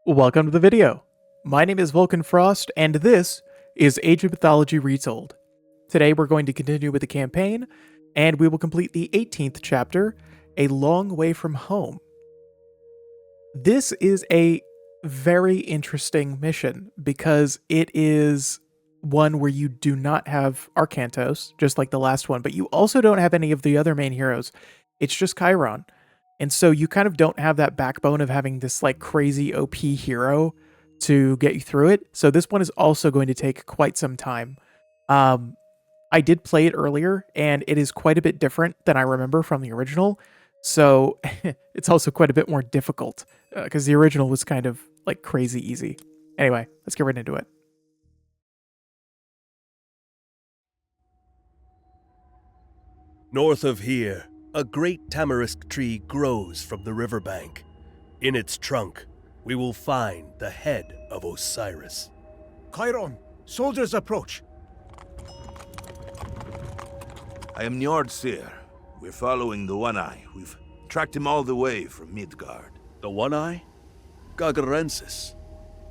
Welcome to the video. My name is Vulcan Frost, and this is Age of Mythology Retold. Today we're going to continue with the campaign, and we will complete the 18th chapter, A Long Way From Home. This is a very interesting mission, because it is one where you do not have Arcantos, just like the last one, but you also don't have any of the other main heroes. It's just Chiron. And so you kind of don't have that backbone of having this like crazy OP hero to get you through it. So this one is also going to take quite some time. I did play it earlier, and it is quite a bit different than I remember from the original. So it's also quite a bit more difficult because the original was kind of like crazy easy. Anyway, let's get right into it. North of here, a great tamarisk tree grows from the riverbank. In its trunk, we will find the head of Osiris. Chiron, soldiers approach. I am Njord. We're following the One-Eye. We've tracked him all the way from Midgard. The One-Eye? Gargarensis.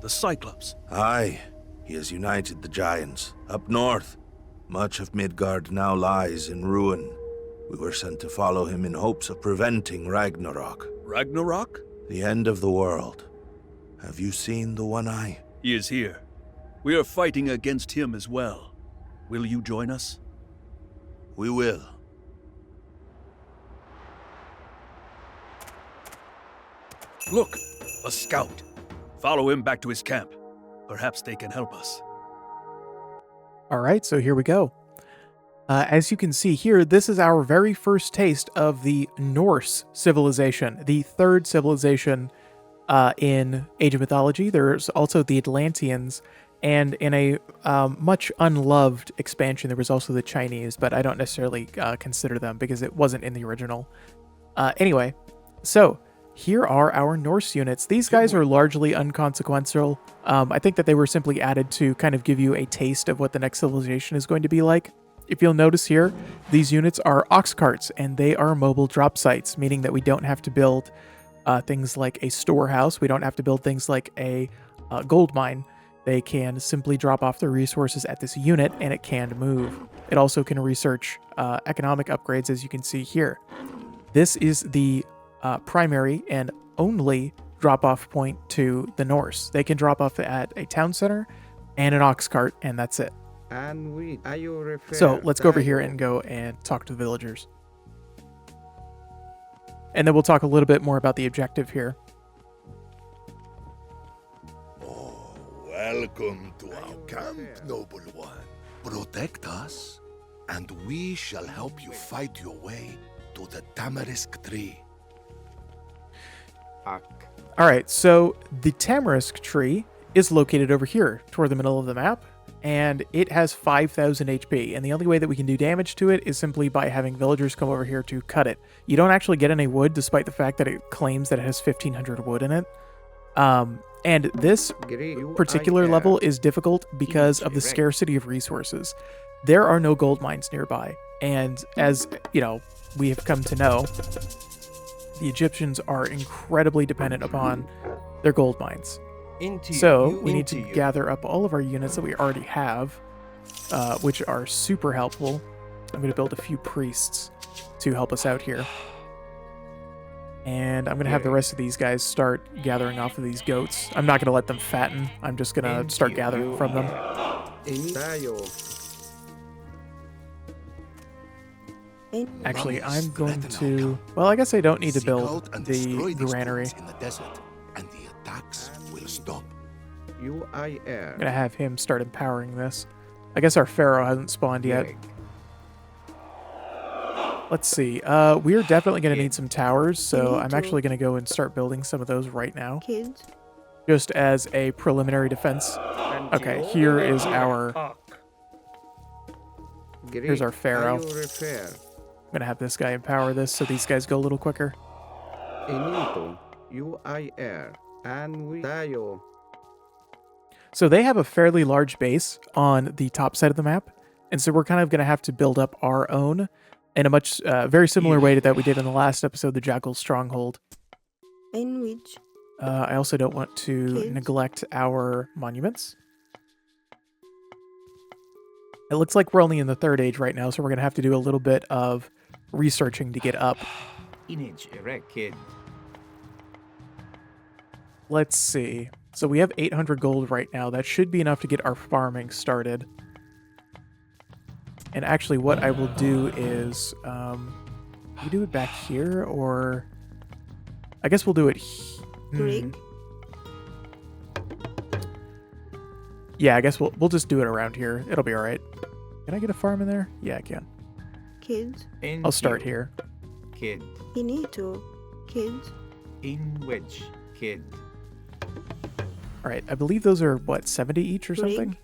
The Cyclops. Aye, he has united the giants. Up north, much of Midgard now lies in ruin. We were sent to follow him in hopes of preventing Ragnarok. Ragnarok? The end of the world. Have you seen the One-Eye? He is here. We are fighting against him as well. Will you join us? We will. Look, a scout. Follow him back to his camp. Perhaps they can help us. All right, so here we go. As you can see here, this is our very first taste of the Norse civilization, the third civilization in Age of Mythology. There's also the Atlanteans, and in a much unloved expansion, there was also the Chinese, but I don't necessarily consider them because it wasn't in the original. Anyway, so here are our Norse units. These guys are largely unconsequential. I think that they were simply added to kind of give you a taste of what the next civilization is going to be like. If you'll notice here, these units are ox carts, and they are mobile drop sites, meaning that we don't have to build things like a storehouse. We don't have to build things like a gold mine. They can simply drop off their resources at this unit, and it can move. It also can research economic upgrades, as you can see here. This is the primary and only drop-off point to the Norse. They can drop off at a town center and an ox cart, and that's it. So let's go over here and go and talk to the villagers. And then we'll talk a little bit more about the objective here. Oh, welcome to our camp, noble one. Protect us, and we shall help you fight your way to the tamarisk tree. All right, so the tamarisk tree is located over here toward the middle of the map, and it has 5,000 HP, and the only way that we can do damage to it is simply by having villagers come over here to cut it. You don't actually get any wood, despite the fact that it claims that it has 1,500 wood in it. And this particular level is difficult because of the scarcity of resources. There are no gold mines nearby, and as, you know, we have come to know, the Egyptians are incredibly dependent upon their gold mines. So we need to gather up all of our units that we already have, which are super helpful. I'm going to build a few priests to help us out here. And I'm going to have the rest of these guys start gathering off of these goats. I'm not going to let them fatten. I'm just going to start gathering from them. Actually, I'm going to... Well, I guess I don't need to build the granary. And the attacks will stop. I'm going to have him start empowering this. I guess our pharaoh hasn't spawned yet. Let's see. We are definitely going to need some towers, so I'm actually going to go and start building some of those right now. Just as a preliminary defense. Okay, here's our pharaoh. I'm going to have this guy empower this so these guys go a little quicker. So they have a fairly large base on the top side of the map, and so we're kind of going to have to build up our own in a much very similar way to that we did in the last episode, the Jackal Stronghold. I also don't want to Kids. neglect our monuments. It looks like we're only in the third age right now, so we're going to have to do a little bit of researching to get up. Image erect kid. Let's see. So we have 800 gold right now. That should be enough to get our farming started. And actually what I will do is, we do it back here, or I guess we'll do it Rig. Yeah, I guess we'll just do it around here. It'll be all right. Can I get a farm in there? Yeah, I can. Kids. I'll start here. Kid. Inito. Kids. In wedge kid. All right, I believe those are, what, 70 each or Rig. something?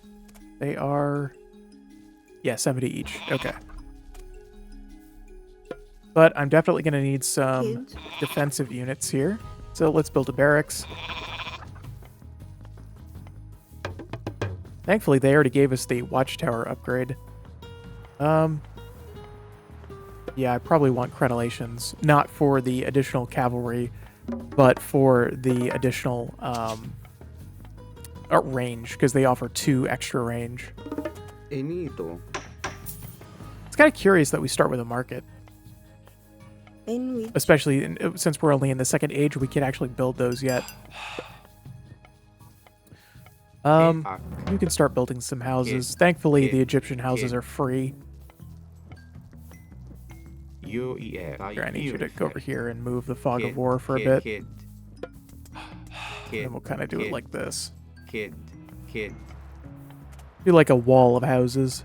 They are... Yeah, 70 each. Okay. But I'm definitely going to need some Kids. defensive units here. So let's build a barracks. Thankfully, they already gave us the watchtower upgrade. Yeah, I probably want crenellations. Not for the additional cavalry, but for the additional range, because they offer 2 extra range. Enito. It's kind of curious that we start with a market. Enwich. Especially since we're only in the second age, we can't actually build those yet. You can start building some houses. Thankfully, the Egyptian houses are free. Here, I need you to go over here and move the fog of war for a bit. And we'll kind of do it like this. Kid. Do like a wall of houses.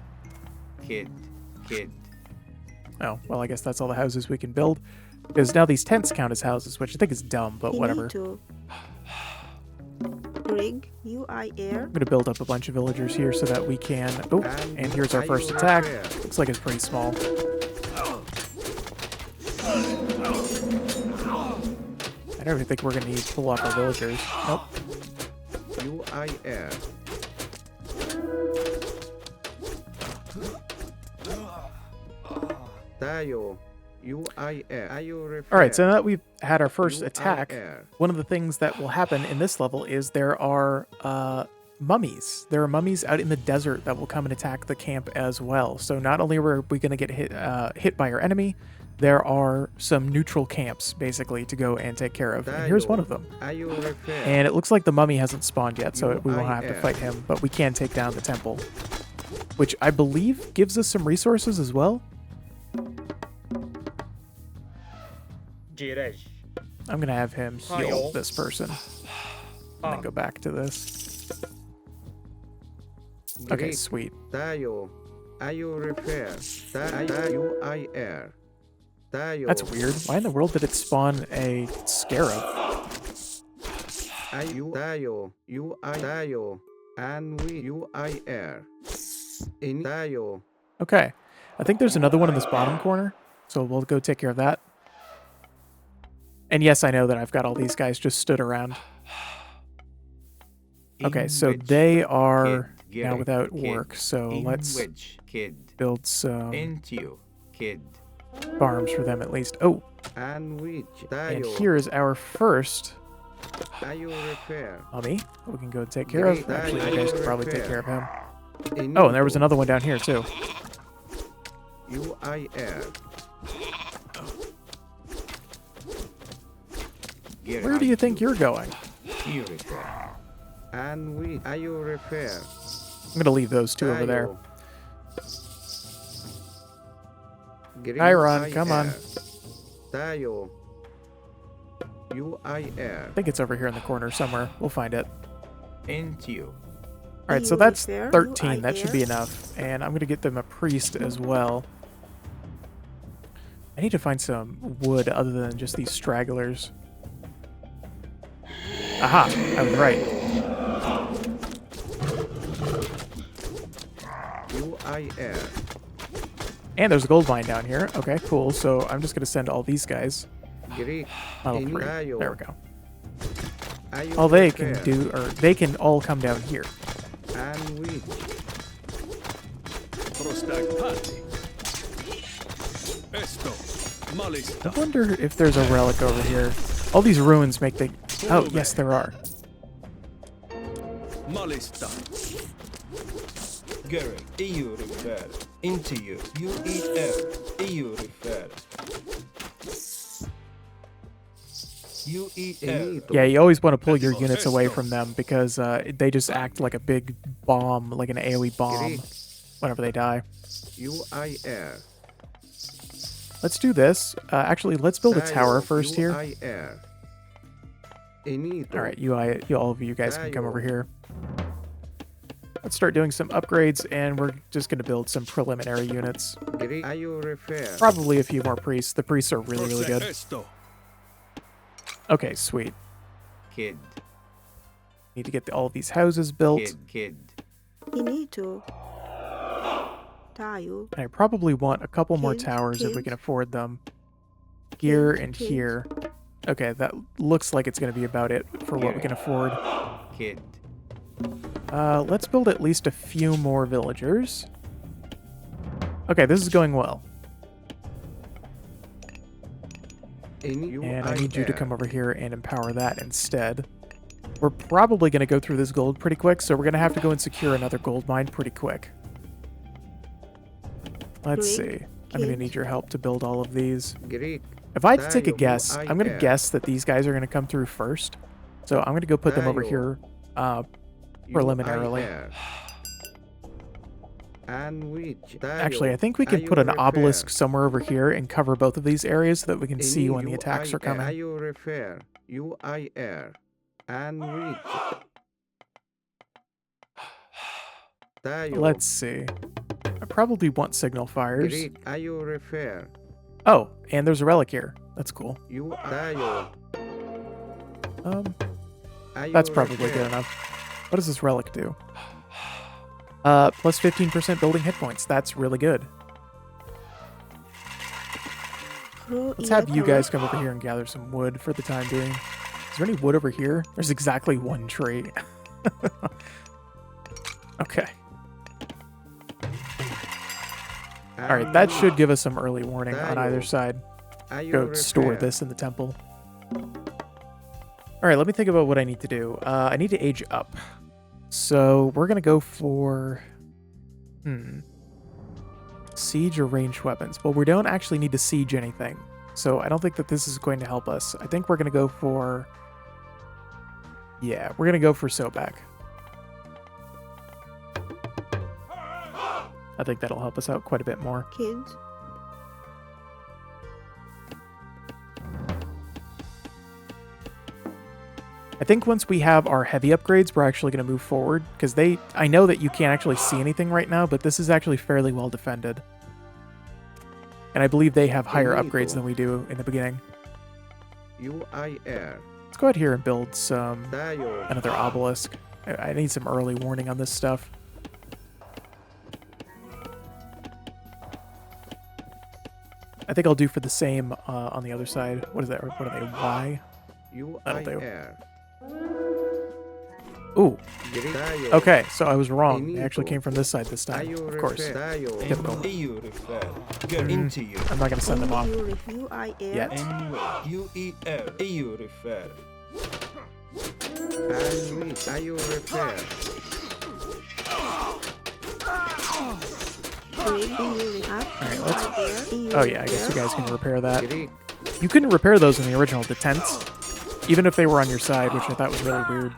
Kid. Oh, well, I guess that's all the houses we can build. Because now these tents count as houses, which I think is dumb, but whatever. Inito. Rig. UIR. I'm going to build up a bunch of villagers here so that we can... Oh, and here's our first attack. Looks like it's pretty small. I don't even think we're going to need to pull off our villagers. Nope. UIR. Tayo. UIR. Alright, so now that we've had our first attack, one of the things that will happen in this level is there are mummies. There are mummies out in the desert that will come and attack the camp as well. So not only are we going to get hit by our enemy, there are some neutral camps, basically, to go and take care of. And here's one of them. And it looks like the mummy hasn't spawned yet, so we won't have to fight him, but we can take down the temple. Which I believe gives us some resources as well. I'm going to have him heal this person. And then go back to this. Okay, sweet. That's weird. Why in the world did it spawn a scarab? Okay. I think there's another one in this bottom corner, so we'll go take care of that. And yes, I know that I've got all these guys just stood around. Okay, so they are now without work, so let's build some farms for them at least. Oh, and here is our first mummy. We can go take care of. Actually, you guys could probably take care of him. Oh, and there was another one down here too. Where do you think you're going? I'm gonna leave those two over there. Chiron, come on. I think it's over here in the corner somewhere. We'll find it. Alright, so that's 13. That should be enough. And I'm going to get them a priest as well. I need to find some wood other than just these stragglers. Aha! I was right. And there's a gold mine down here. Okay, cool. So I'm just going to send all these guys. Level 3. There we go. All they can do, or they can all come down here. I wonder if there's a relic over here. All these ruins make Oh, yes, there are. Malista. Garrett, EU refer. Into UEL, EU refer. UEL. Yeah, you always want to pull your units away from them because they just act like a big bomb, like an AoE bomb, whenever they die. UIR. Let's do this. Actually, let's build a tower first here. UIR. Enito. All right, all of you guys can come over here. Let's start doing some upgrades, and we're just going to build some preliminary units. IU refer. Probably a few more priests. The priests are really, really good. Esto. Okay, sweet. Kid. Need to get all these houses built. Kid. Inito. Tayo. And I probably want a couple more Kids, towers if we kids. can afford them. Here Kids, and kids. here. Okay, that looks like it's going to be about it for what we can afford. Kid. Let's build at least a few more villagers. Okay, this is going well. And I need you to come over here and empower that instead. We're probably going to go through this gold pretty quick, so we're going to have to go and secure another gold mine pretty quick. Let's Greek, see. I'm going to kids. need your help to build all of these. Greek. If I had to take a Tayo, guess, I'm going to UIR. guess that these guys are going to come through first. So I'm going to go put them over Tayo. here preliminarily. UIR. And which? Actually, I think we can put an obelisk somewhere over here and cover both of these areas so that we can see when the attacks are coming. IU refer. UIR. And which? Tayo. Let's see. I probably want signal fires. Greek. IU refer. Oh, and there's a relic here. That's cool. Tayo. That's probably good enough. What does this relic do? Plus 15% building hit points. That's really good. Let's have you guys come over here and gather some wood for the time being. Is there any wood over here? There's exactly one tree. Okay. Alright, that should give us some early warning on either side. Go store this in the temple. Alright, let me think about what I need to do. I need to age up. So we're going to go for... Siege or ranged weapons. Well, we don't actually need to siege anything. So I don't think that this is going to help us. I think we're going to go for... Yeah, we're going to go for Sobek. I think that'll help us out quite a bit more. Kids. I think once we have our heavy upgrades, we're actually going to move forward, because I know that you can't actually see anything right now, but this is actually fairly well defended. And I believe they have higher upgrades than we do in the beginning. UIR. Let's go out here and build some Tayo. another obelisk. I need some early warning on this stuff. I think I'll do for the same on the other side. What is that? What are they? Y? That'll do. UIR. Ooh. Tayo. Okay, so I was wrong. They actually came from this side this time. Tayo Of course. refer. Tayo. Typical. EU refer. Get into you. I'm not going to send them off UIR. yet. Anyway, UEL, EU refer. And which? IU refer. Greek. Alright, let's... Oh yeah, I guess you guys can repair that. Greek. You couldn't repair those in the original, the tents. Even if they were on your side, which I thought was really weird.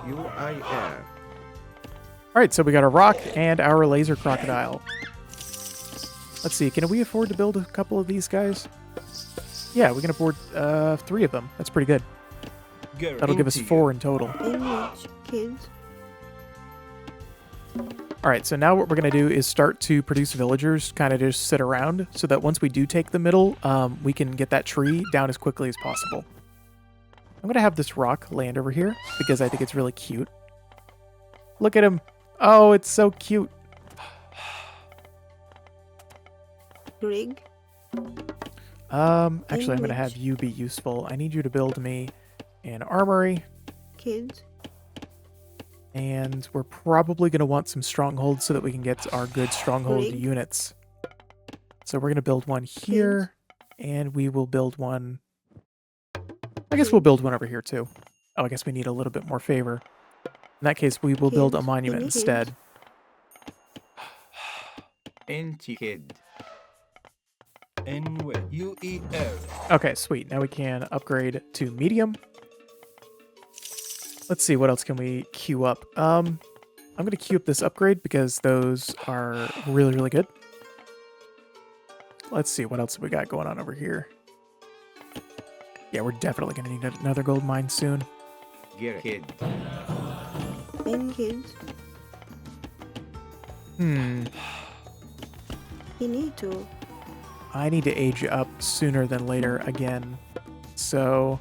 UIR. Alright, so we got a rock and our laser crocodile. Let's see, can we afford to build a couple of these guys? Yeah, we can afford 3 of them. That's pretty good. Garrett, That'll give us into 4 in total. Image. Kids. Alright, so now what we're going to do is start to produce villagers, kind of just sit around, so that once we do take the middle, we can get that tree down as quickly as possible. I'm going to have this rock land over here, because I think it's really cute. Look at him! Oh, it's so cute! Greek. Actually, I'm going to have Image. you be useful. I need you to build me an armory, Kids. and we're probably going to want some strongholds so that we can get our good stronghold Great. units. So we're going to build one here, and we will build one I guess we'll build one over here too. Oh, I guess we need a little bit more favor. In that case, we will build a Kids, monument any instead. Anti kid. UEL. Okay, sweet. Now we can upgrade to medium. Let's see, what else can we queue up? I'm going to queue up this upgrade because those are really, really good. Let's see, what else have we got going on over here? Yeah, we're definitely going to need another gold mine soon. Kid. N kids. You need to. I need to age up sooner than later again. So,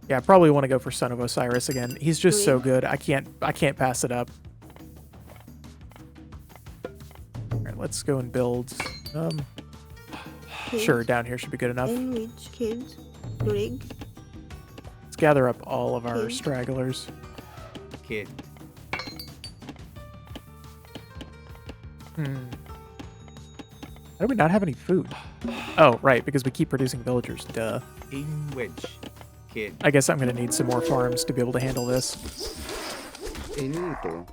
yeah, I probably want to go for Son of Osiris again. He's just so good. I can't pass it up. All right, let's go and build. Kids. Sure, down here should be good enough. N which kids. Rig. Let's gather up all of our Okay. stragglers. Kid. How do we not have any food? Oh, right, because we keep producing villagers. Duh. In which kid. I guess I'm going to need some more farms to be able to handle this. Inito.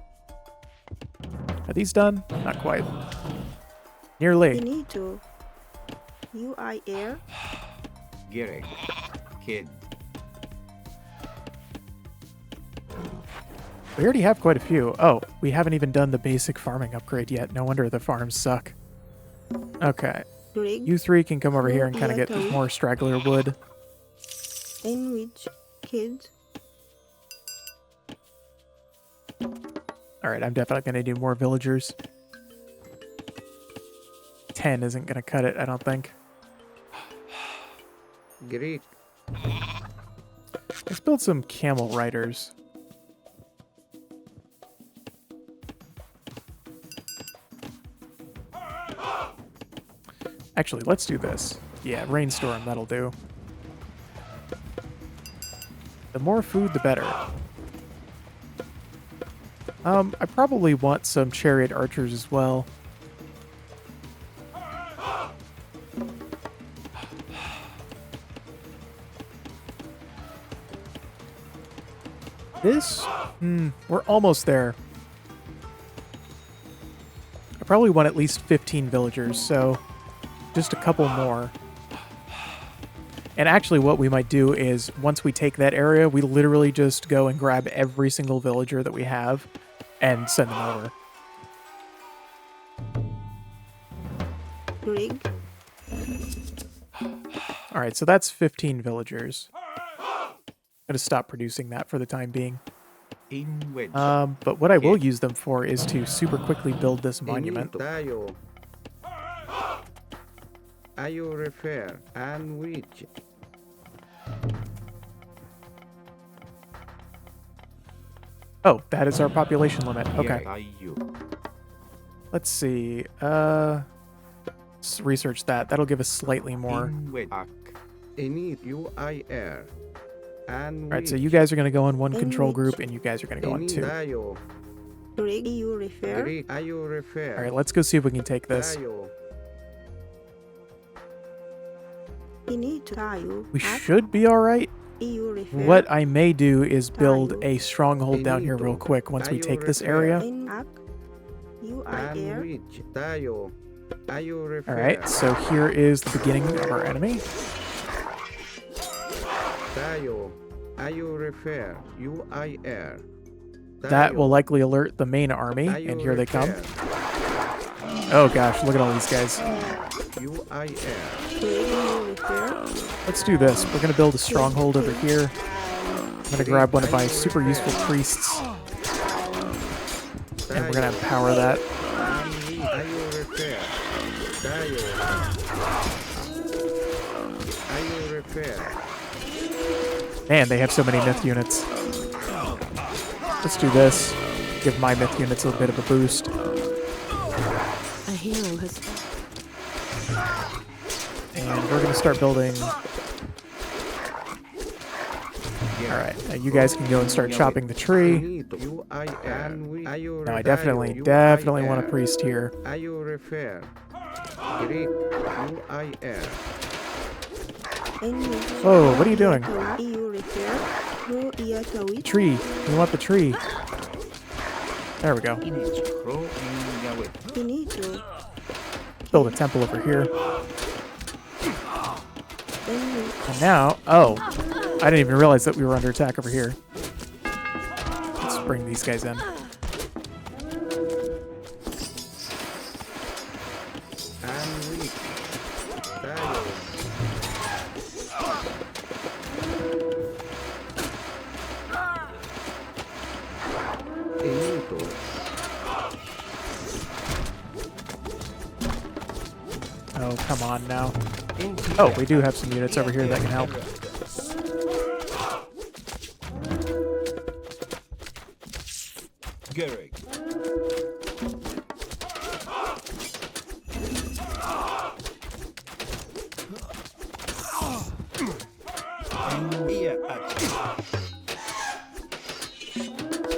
Are these done? Not quite. You Nearly. need to. UI air. Girek. Kid. We already have quite a few. Oh, we haven't even done the basic farming upgrade yet. No wonder the farms suck. Okay. Rig. You three can come over here and kind of get more straggler wood. N which kids. Alright, I'm definitely going to need more villagers. 10 isn't going to cut it, I don't think. Greek. Let's build some camel riders. Actually, let's do this. Yeah, rainstorm, that'll do. The more food, the better. I probably want some chariot archers as well. This? We're almost there. I probably want at least 15 villagers, so just a couple more. And actually what we might do is, once we take that area, we literally just go and grab every single villager that we have and send them over. Rig. Alright, so that's 15 villagers. I'm going to stop producing that for the time being. In which. But what I will use them for is to super quickly build this monument. Tayo. Ayo refer. And which. Oh, that is our population limit. Okay. Ayu. Let's see. Let's research that. That'll give us slightly more. In which. Init UIR. And Alright, so you guys are going to go on one control group, and you guys are going to go on two. Tayo. Rig. You refer. Greek. Ayo refer. Alright, let's go see if we can take this. Tayo. You need to. Tayo. We should be alright. You refer. What I may do is build a stronghold down here real quick once we take this area. In act. UI And air. which. Tayo. Ayo refer. Alright, so here is the beginning of our enemy. Tayo. Ayo refer. UIR. That will likely alert the main army, and here they come. Oh gosh, look at all these guys. UIR. Rig. You refer. Let's do this. We're going to build a stronghold over here. I'm going to grab one of my super useful priests, and we're going to empower that. Ayo refer. Tayo. Ayo refer. Man, they have so many myth units. Let's do this. Give my myth units a bit of a boost. A hero has. And we're going to start building. Alright, now you guys can go and start chopping the tree. Now I definitely want a priest here. Ayo refer. Greek. UIR. Whoa, what are you doing? EU repair. Pro Iatawi. Tree. We want the tree. There we go. Pro in Yahweh. Inito. Build a temple over here. Enni. And now, oh, I didn't even realize that we were under attack over here. Let's bring these guys in. I'm weak. Tayo. Inito. Oh, come on now. Oh, we do have some units over here that can help. Garrick.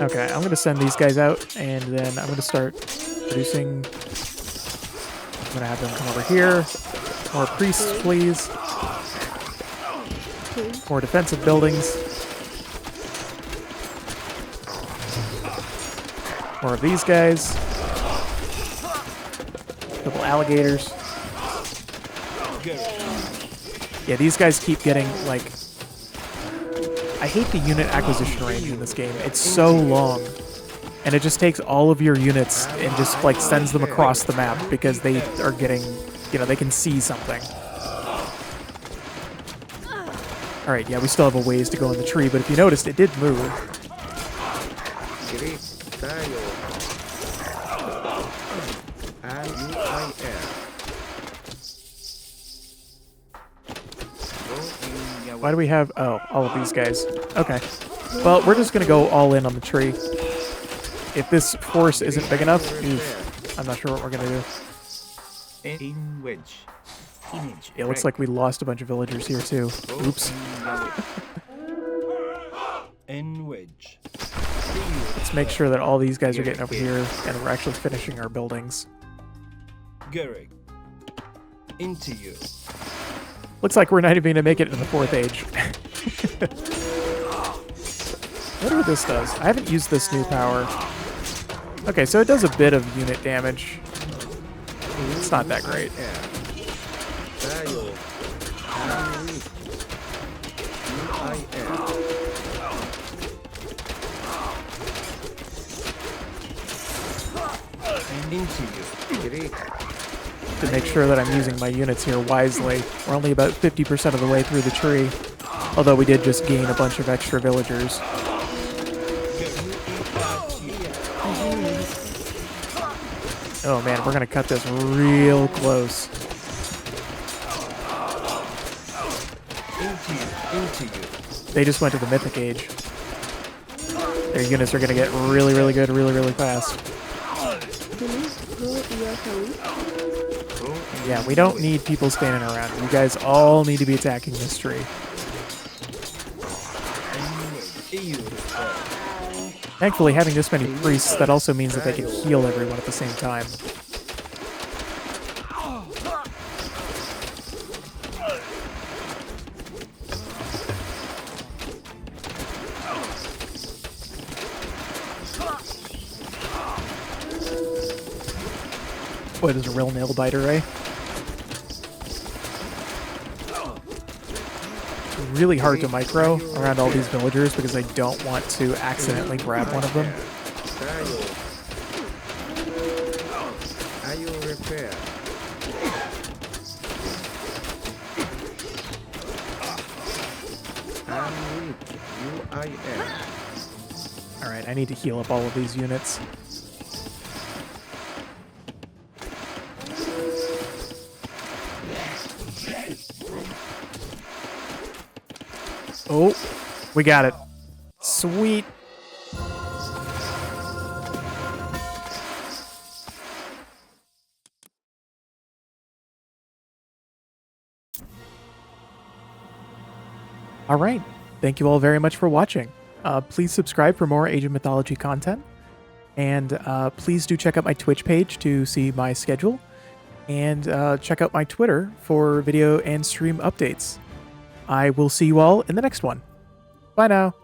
Okay, I'm gonna send these guys out, and then I'm gonna start producing. I'm gonna have them come over here. More priests, please. More defensive buildings. More of these guys. Couple alligators. Yeah, these guys keep getting, like... I hate the unit acquisition range in this game. It's so long. And it just takes all of your units and just, like, sends them across the map because they are getting... You know, they can see something. Alright, yeah, we still have a ways to go in the tree, but if you noticed, it did move. Greek. Tayo. And UIR. Pro in Yahweh. Why do we have... Oh, all of these guys. Okay. Well, we're just going to go all in on the tree. If this force isn't big enough, oof, I'm not sure what we're going to do. In wedge. Image. It looks like we lost a bunch of villagers here, too. Oops. N wedge. Let's make sure that all these guys are getting over here, and we're actually finishing our buildings. Garrick. Into you. Looks like we're not even going to make it to the 4th age. I wonder what this does. I haven't used this new power. Okay, so it does a bit of unit damage. It's not that great. Tayo. I'm weak. UIR. Into you. Greek. To make sure that I'm using my units here wisely. We're only about 50% of the way through the tree. Although we did just gain a bunch of extra villagers. Oh man, we're gonna cut this real close. Into you. They just went to the Mythic Age. Their units are gonna get really, really good really, really fast. Pro Iatawi. Yeah, we don't need people standing around. You guys all need to be attacking this tree. EU. Thankfully, having this many priests, that also means that they can heal everyone at the same time. Boy, there's a real nail biter, eh? Really hard to micro around all these villagers because I don't want to accidentally grab one of them. Tayo. Are you repair? I'm weak. UIR. Alright, I need to heal up all of these units. Oh, we got it. Sweet. All right. Thank you all very much for watching. Please subscribe for more Age of Mythology content. And please do check out my Twitch page to see my schedule. And check out my Twitter for video and stream updates. I will see you all in the next one. Bye now.